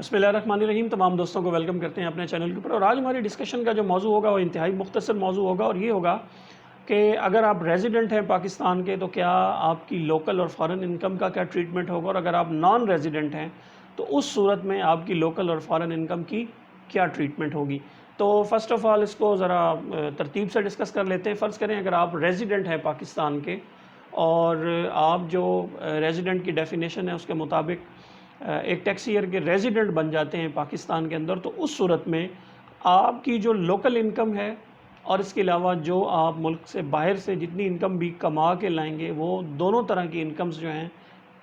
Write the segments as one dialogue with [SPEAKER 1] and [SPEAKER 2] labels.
[SPEAKER 1] बिस्मिल्लाहिर्रहमानिर्रहीम। तमाम दोस्तों को वेलकम करते हैं अपने चैनल के ऊपर। और आज हमारी डिस्कशन का जो मौजू होगा वो इंतहाई मुख्तसर मौजू होगा, और ये होगा कि अगर आप रेजिडेंट हैं पाकिस्तान के तो क्या आपकी लोकल और फ़ॉरेन इनकम का क्या ट्रीटमेंट होगा, और अगर आप नॉन रेजिडेंट हैं तो उस सूरत में आपकी लोकल और फ़ॉरेन इनकम की क्या ट्रीटमेंट होगी। तो फ़र्स्ट ऑफ़ ऑल इसको ज़रा तरतीब से डिस्कस कर लेते हैं। फ़र्ज़ करें अगर आप रेजिडेंट हैं पाकिस्तान के, और आप जो रेजिडेंट की डेफिनेशन है उसके मुताबिक एक टैक्स ईयर के रेजिडेंट बन जाते हैं पाकिस्तान के अंदर, तो उस सूरत में आपकी जो लोकल इनकम है और इसके अलावा जो आप मुल्क से बाहर से जितनी इनकम भी कमा के लाएंगे, वो दोनों तरह की इनकम्स जो हैं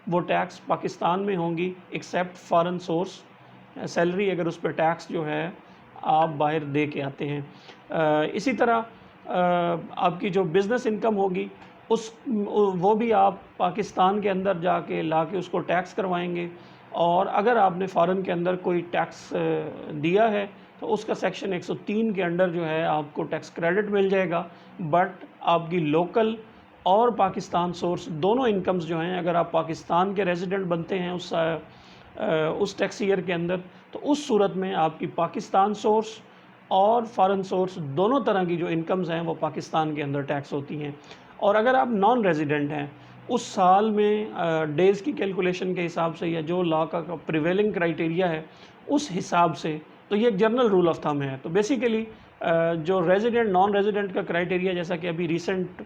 [SPEAKER 1] वो टैक्स पाकिस्तान में होंगी, एक्सेप्ट फॉरेन सोर्स सैलरी, अगर उस पर टैक्स जो है आप बाहर दे के आते हैं। इसी तरह आपकी जो बिज़नेस इनकम होगी वो भी आप पाकिस्तान के अंदर जाके ला के उसको टैक्स करवाएंगे। और अगर आपने फ़ॉरेन के अंदर कोई टैक्स दिया है तो उसका सेक्शन 103 के अंडर जो है आपको टैक्स क्रेडिट मिल जाएगा। बट आपकी लोकल और पाकिस्तान सोर्स दोनों इनकम्स जो हैं, अगर आप पाकिस्तान के रेजिडेंट बनते हैं उस टैक्स ईयर के अंदर, तो उस सूरत में आपकी पाकिस्तान सोर्स और फॉरेन सोर्स दोनों तरह की जो इनकम्स हैं वो पाकिस्तान के अंदर टैक्स होती हैं। और अगर आप नॉन रेजिडेंट हैं, उस साल में डेज़ की कैलकुलेशन के हिसाब से या जो लॉ का प्रिवेलिंग क्राइटेरिया है उस हिसाब से, तो ये एक जनरल रूल ऑफ थंब है। तो बेसिकली जो रेजिडेंट नॉन रेजिडेंट का क्राइटेरिया, जैसा कि अभी रिसेंट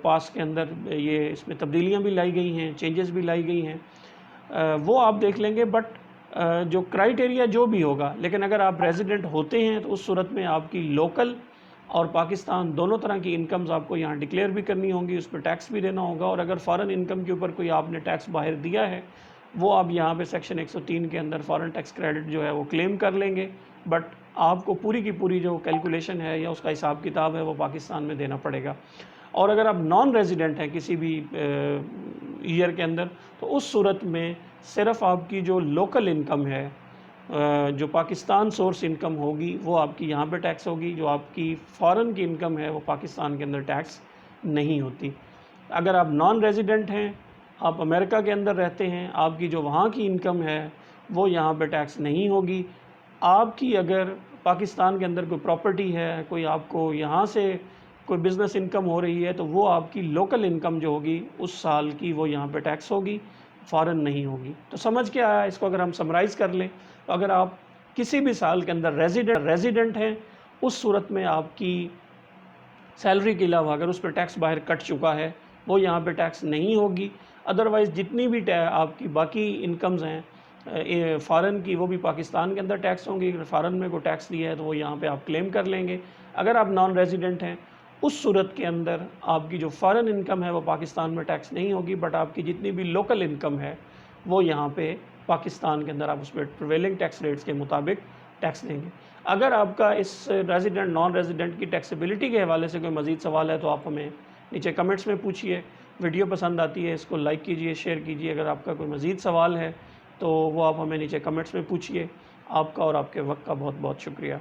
[SPEAKER 1] पास के अंदर ये इसमें तब्दीलियाँ भी लाई गई हैं, चेंजेस भी लाई गई हैं, वो आप देख लेंगे। बट जो क्राइटेरिया जो भी होगा, लेकिन अगर आप रेजिडेंट होते हैं तो उस सूरत में आपकी लोकल और पाकिस्तान दोनों तरह की इनकम्स आपको यहाँ डिक्लेयर भी करनी होंगी, उस पर टैक्स भी देना होगा। और अगर फ़ॉरेन इनकम के ऊपर कोई आपने टैक्स बाहर दिया है, वो आप यहाँ पे सेक्शन 103 के अंदर फ़ॉरेन टैक्स क्रेडिट जो है वो क्लेम कर लेंगे। बट आपको पूरी की पूरी जो कैलकुलेशन है या उसका हिसाब किताब है वो पाकिस्तान में देना पड़ेगा। और अगर आप नॉन रेजिडेंट हैं किसी भी ईयर के अंदर, तो उस सूरत में सिर्फ़ आपकी जो लोकल इनकम है, जो पाकिस्तान सोर्स इनकम होगी, वो आपकी यहाँ पे टैक्स होगी। जो आपकी फ़ॉरेन की इनकम है वो पाकिस्तान के अंदर टैक्स नहीं होती। अगर आप नॉन रेजिडेंट हैं, आप अमेरिका के अंदर रहते हैं, आपकी जो वहाँ की इनकम है वो यहाँ पे टैक्स नहीं होगी। आपकी अगर पाकिस्तान के अंदर कोई प्रॉपर्टी है, कोई आपको यहाँ से कोई बिज़नेस इनकम हो रही है, तो वो आपकी लोकल इनकम जो होगी उस साल की वो यहाँ पे टैक्स होगी, फ़ॉरेन नहीं होगी। तो समझ के आया इसको अगर हम समराइज़ कर लें, तो अगर आप किसी भी साल के अंदर रेजिडेंट हैं, उस सूरत में आपकी सैलरी के अलावा अगर उस पर टैक्स बाहर कट चुका है वो यहाँ पे टैक्स नहीं होगी। अदरवाइज़ जितनी भी आपकी बाकी इनकम्स हैं फ़ॉरेन की, वो भी पाकिस्तान के अंदर टैक्स होंगी। अगर फ़ॉरेन में कोई टैक्स दिया है तो वो यहाँ पे आप क्लेम कर लेंगे। अगर आप नॉन रेजिडेंट हैं, उस सूरत के अंदर आपकी जो फ़ॉरेन इनकम है वो पाकिस्तान में टैक्स नहीं होगी, बट आपकी जितनी भी लोकल इनकम है वो यहाँ पे पाकिस्तान के अंदर आप उस पर प्रिवेलिंग टैक्स रेट्स के मुताबिक टैक्स देंगे। अगर आपका इस रेजिडेंट नॉन रेजिडेंट की टैक्सेबिलिटी के हवाले से कोई मज़ीद सवाल है तो आप हमें नीचे कमेंट्स में पूछिए। वीडियो पसंद आती है इसको लाइक कीजिए, शेयर कीजिए। अगर आपका कोई मज़ीद सवाल है तो वो आप हमें नीचे कमेंट्स में पूछिए। आपका और आपके वक्त का बहुत बहुत शुक्रिया।